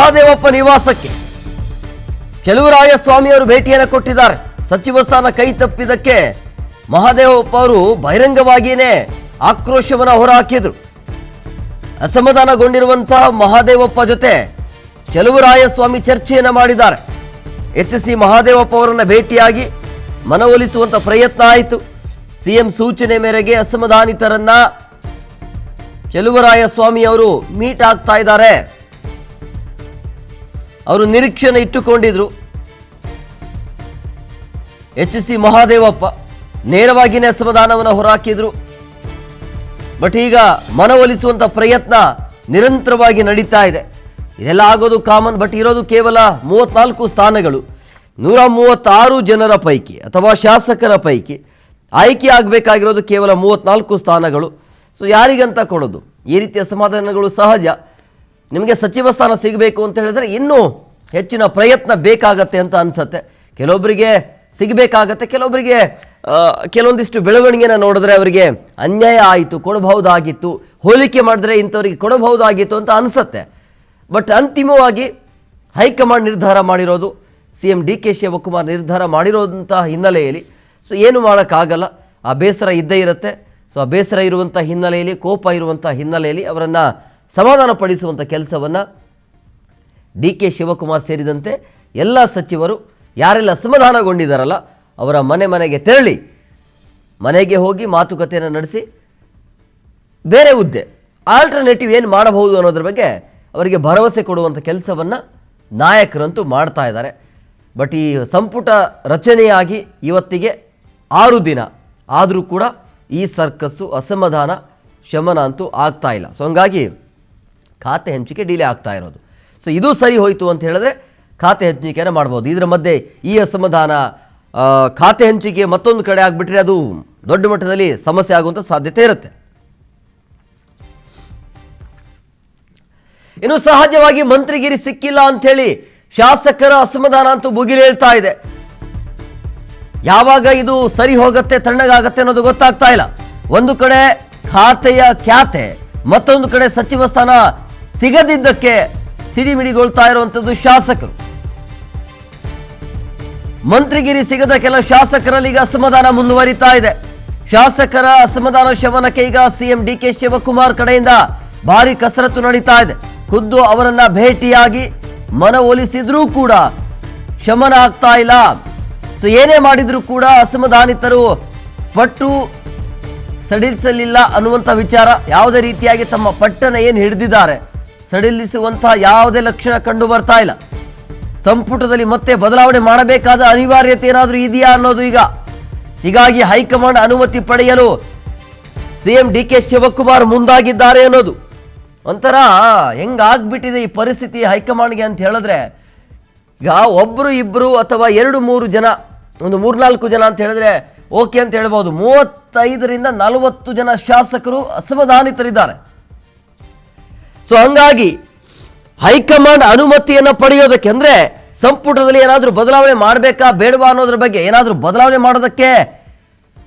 ಮಹಾದೇವಪ್ಪ ನಿವಾಸಕ್ಕೆ ಚಲುವರಾಯಸ್ವಾಮಿಯವರು ಭೇಟಿಯನ್ನು ಕೊಟ್ಟಿದ್ದಾರೆ. ಸಚಿವ ಸ್ಥಾನ ಕೈ ತಪ್ಪಿದ್ದಕ್ಕೆ ಮಹಾದೇವಪ್ಪ ಅವರು ಬಹಿರಂಗವಾಗಿಯೇ ಆಕ್ರೋಶವನ್ನು ಹೊರಹಾಕಿದ್ರು. ಅಸಮಾಧಾನಗೊಂಡಿರುವಂತಹ ಮಹಾದೇವಪ್ಪ ಜೊತೆ ಚಲುವರಾಯಸ್ವಾಮಿ ಚರ್ಚೆಯನ್ನು ಮಾಡಿದ್ದಾರೆ. ಎಚ್.ಸಿ. ಮಹಾದೇವಪ್ಪ ಅವರನ್ನು ಭೇಟಿಯಾಗಿ ಮನವೊಲಿಸುವಂತ ಪ್ರಯತ್ನ ಆಯಿತು. ಸಿಎಂ ಸೂಚನೆ ಮೇರೆಗೆ ಅಸಮಾಧಾನಿತರನ್ನ ಚಲುವರಾಯಸ್ವಾಮಿ ಅವರು ಮೀಟ್ ಆಗ್ತಾ ಇದ್ದಾರೆ. ಅವರು ನಿರೀಕ್ಷಣೆ ಇಟ್ಟುಕೊಂಡಿದ್ರು. ಎಚ್.ಸಿ. ಮಹಾದೇವಪ್ಪ ನೇರವಾಗಿಯೇ ಅಸಮಾಧಾನವನ್ನು ಹೊರಹಾಕಿದ್ರು. ಬಟ್ ಈಗ ಮನವೊಲಿಸುವಂತ ಪ್ರಯತ್ನ ನಿರಂತರವಾಗಿ ನಡೀತಾ ಇದೆ. ಇದೆಲ್ಲ ಆಗೋದು ಕಾಮನ್. ಬಟ್ ಇರೋದು ಕೇವಲ 34 ಸ್ಥಾನಗಳು. 136 ಜನರ ಪೈಕಿ ಅಥವಾ ಶಾಸಕರ ಪೈಕಿ ಆಯ್ಕೆ ಆಗಬೇಕಾಗಿರೋದು ಕೇವಲ 34 ಸ್ಥಾನಗಳು. ಸೊ ಯಾರಿಗಂತ ಕೊಡೋದು? ಈ ರೀತಿಯ ಅಸಮಾಧಾನಗಳು ಸಹಜ. ನಿಮಗೆ ಸಚಿವ ಸ್ಥಾನ ಸಿಗಬೇಕು ಅಂತ ಹೇಳಿದ್ರೆ ಇನ್ನೂ ಹೆಚ್ಚಿನ ಪ್ರಯತ್ನ ಬೇಕಾಗತ್ತೆ ಅಂತ ಅನಿಸುತ್ತೆ. ಕೆಲವೊಬ್ಬರಿಗೆ ಸಿಗಬೇಕಾಗತ್ತೆ, ಕೆಲವೊಬ್ಬರಿಗೆ ಕೆಲವೊಂದಿಷ್ಟು ಬೆಳವಣಿಗೆನ ನೋಡಿದ್ರೆ ಅವರಿಗೆ ಅನ್ಯಾಯ ಆಯಿತು, ಕೊಡಬಹುದಾಗಿತ್ತು, ಹೋಲಿಕೆ ಮಾಡಿದ್ರೆ ಇಂಥವ್ರಿಗೆ ಕೊಡಬಹುದಾಗಿತ್ತು ಅಂತ ಅನಿಸುತ್ತೆ. ಬಟ್ ಅಂತಿಮವಾಗಿ ಹೈಕಮಾಂಡ್ ನಿರ್ಧಾರ ಮಾಡಿರೋದು, CM DK ಶಿವಕುಮಾರ್ ನಿರ್ಧಾರ ಮಾಡಿರೋದಂಥ ಹಿನ್ನೆಲೆಯಲ್ಲಿ ಸೊ ಏನು ಮಾಡೋಕ್ಕಾಗಲ್ಲ. ಆ ಬೇಸರ ಇದ್ದೇ ಇರುತ್ತೆ. ಸೊ ಆ ಬೇಸರ ಇರುವಂಥ ಹಿನ್ನೆಲೆಯಲ್ಲಿ, ಕೋಪ ಇರುವಂಥ ಹಿನ್ನೆಲೆಯಲ್ಲಿ ಅವರನ್ನು ಸಮಾಧಾನ ಪಡಿಸುವಂಥ ಕೆಲಸವನ್ನು DK ಶಿವಕುಮಾರ್ ಸೇರಿದಂತೆ ಎಲ್ಲ ಸಚಿವರು ಯಾರೆಲ್ಲ ಅಸಮಾಧಾನಗೊಂಡಿದ್ದಾರಲ್ಲ ಅವರ ಮನೆಗೆ ತೆರಳಿ ಮನೆಗೆ ಹೋಗಿ ಮಾತುಕತೆಯನ್ನು ನಡೆಸಿ ಬೇರೆ ಹುದ್ದೆ ಆಲ್ಟರ್ನೇಟಿವ್ ಏನು ಮಾಡಬಹುದು ಅನ್ನೋದ್ರ ಬಗ್ಗೆ ಅವರಿಗೆ ಭರವಸೆ ಕೊಡುವಂಥ ಕೆಲಸವನ್ನು ನಾಯಕರಂತೂ ಮಾಡ್ತಾ ಇದ್ದಾರೆ. ಬಟ್ ಈ ಸಂಪುಟ ರಚನೆಯಾಗಿ ಇವತ್ತಿಗೆ 6 ದಿನ ಆದರೂ ಕೂಡ ಈ ಸರ್ಕಸ್ಸು ಅಸಮಾಧಾನ ಶಮನ ಅಂತೂ ಆಗ್ತಾ ಇಲ್ಲ. ಸೊ ಹಂಗಾಗಿ ಖಾತೆ ಹಂಚಿಕೆ ಡಿಲೇ ಆಗ್ತಾ ಇರೋದು. ಸೊ ಇದು ಸರಿ ಹೋಯಿತು ಅಂತ ಹೇಳಿದ್ರೆ ಖಾತೆ ಹಂಚಿಕೆಯನ್ನು ಮಾಡ್ಬೋದು. ಇದರ ಮಧ್ಯೆ ಈ ಅಸಮಾಧಾನ ಖಾತೆ ಹಂಚಿಕೆ ಮತ್ತೊಂದು ಕಡೆ ಆಗಿಬಿಟ್ರೆ ಅದು ದೊಡ್ಡ ಮಟ್ಟದಲ್ಲಿ ಸಮಸ್ಯೆ ಆಗುವಂಥ ಸಾಧ್ಯತೆ ಇರುತ್ತೆ. ಇನ್ನು ಸಹಜವಾಗಿ ಮಂತ್ರಿಗಿರಿ ಸಿಕ್ಕಿಲ್ಲ ಅಂಥೇಳಿ ಶಾಸಕರ ಅಸಮಾಧಾನ ಅಂತೂ ಭುಗಿಲೇಳ್ತಾ ಇದೆ. ಯಾವಾಗ ಇದು ಸರಿ ಹೋಗುತ್ತೆ, ತಣ್ಣಗಾಗತ್ತೆ ಅನ್ನೋದು ಗೊತ್ತಾಗ್ತಾ ಇಲ್ಲ. ಒಂದು ಕಡೆ ಖಾತೆಯ ಖ್ಯಾತೆ, ಮತ್ತೊಂದು ಕಡೆ ಸಚಿವ ಸ್ಥಾನ ಸಿಗದಿದ್ದಕ್ಕೆ ಸಿಡಿಮಿಡಿಗೊಳ್ತಾ ಇರುವಂಥದ್ದು ಶಾಸಕರು. ಮಂತ್ರಿಗಿರಿ ಸಿಗದ ಕೆಲ ಶಾಸಕರಲ್ಲಿ ಈಗ ಅಸಮಾಧಾನ ಮುಂದುವರಿತಾ ಇದೆ. ಶಾಸಕರ ಅಸಮಾಧಾನ ಶಮನಕ್ಕೆ ಈಗ CM DK ಶಿವಕುಮಾರ್ ಕಡೆಯಿಂದ ಭಾರಿ ಕಸರತ್ತು ನಡೀತಾ ಇದೆ. ಖುದ್ದು ಅವರನ್ನ ಭೇಟಿಯಾಗಿ ಮನವೊಲಿಸಿದ್ರೂ ಕೂಡ ಶಮನ ಆಗ್ತಾ ಇಲ್ಲ. ಸೊ ಏನೇ ಮಾಡಿದ್ರೂ ಕೂಡ ಅಸಮಾಧಾನಿತರು ಪಟ್ಟು ಸಡಿಲಿಸಲಿಲ್ಲ ಅನ್ನುವಂಥ ವಿಚಾರ. ಯಾವುದೇ ರೀತಿಯಾಗಿ ತಮ್ಮ ಪಟ್ಟನ್ನು ಏನು ಹಿಡಿದಿದ್ದಾರೆ ಸಡಿಲಿಸುವಂತಹ ಯಾವುದೇ ಲಕ್ಷಣ ಕಂಡು ಬರ್ತಾ ಇಲ್ಲ. ಸಂಪುಟದಲ್ಲಿ ಮತ್ತೆ ಬದಲಾವಣೆ ಮಾಡಬೇಕಾದ ಅನಿವಾರ್ಯತೆ ಏನಾದರೂ ಇದೆಯಾ ಅನ್ನೋದು ಈಗ. ಹೀಗಾಗಿ ಹೈಕಮಾಂಡ್ ಅನುಮತಿ ಪಡೆಯಲು CM DK ಶಿವಕುಮಾರ್ ಮುಂದಾಗಿದ್ದಾರೆ ಅನ್ನೋದು. ಒಂಥರ ಹೆಂಗಾಗ್ಬಿಟ್ಟಿದೆ ಈ ಪರಿಸ್ಥಿತಿ ಹೈಕಮಾಂಡ್ಗೆ ಅಂತ ಹೇಳಿದ್ರೆ, ಈಗ ಒಬ್ಬರು ಇಬ್ಬರು ಅಥವಾ 2-3 ಜನ, ಒಂದು 3-4 ಜನ ಅಂತ ಹೇಳಿದ್ರೆ ಓಕೆ ಅಂತ ಹೇಳ್ಬೋದು. 35ರಿಂದ 40 ಜನ ಶಾಸಕರು ಅಸಮಾಧಾನಿತರಿದ್ದಾರೆ. ಸೊ ಹಂಗಾಗಿ ಹೈಕಮಾಂಡ್ ಅನುಮತಿಯನ್ನು ಪಡೆಯೋದಕ್ಕೆ ಅಂದರೆ ಸಂಪುಟದಲ್ಲಿ ಏನಾದರೂ ಬದಲಾವಣೆ ಮಾಡಬೇಕಾ ಬೇಡವಾ ಅನ್ನೋದ್ರ ಬಗ್ಗೆ, ಏನಾದರೂ ಬದಲಾವಣೆ ಮಾಡೋದಕ್ಕೆ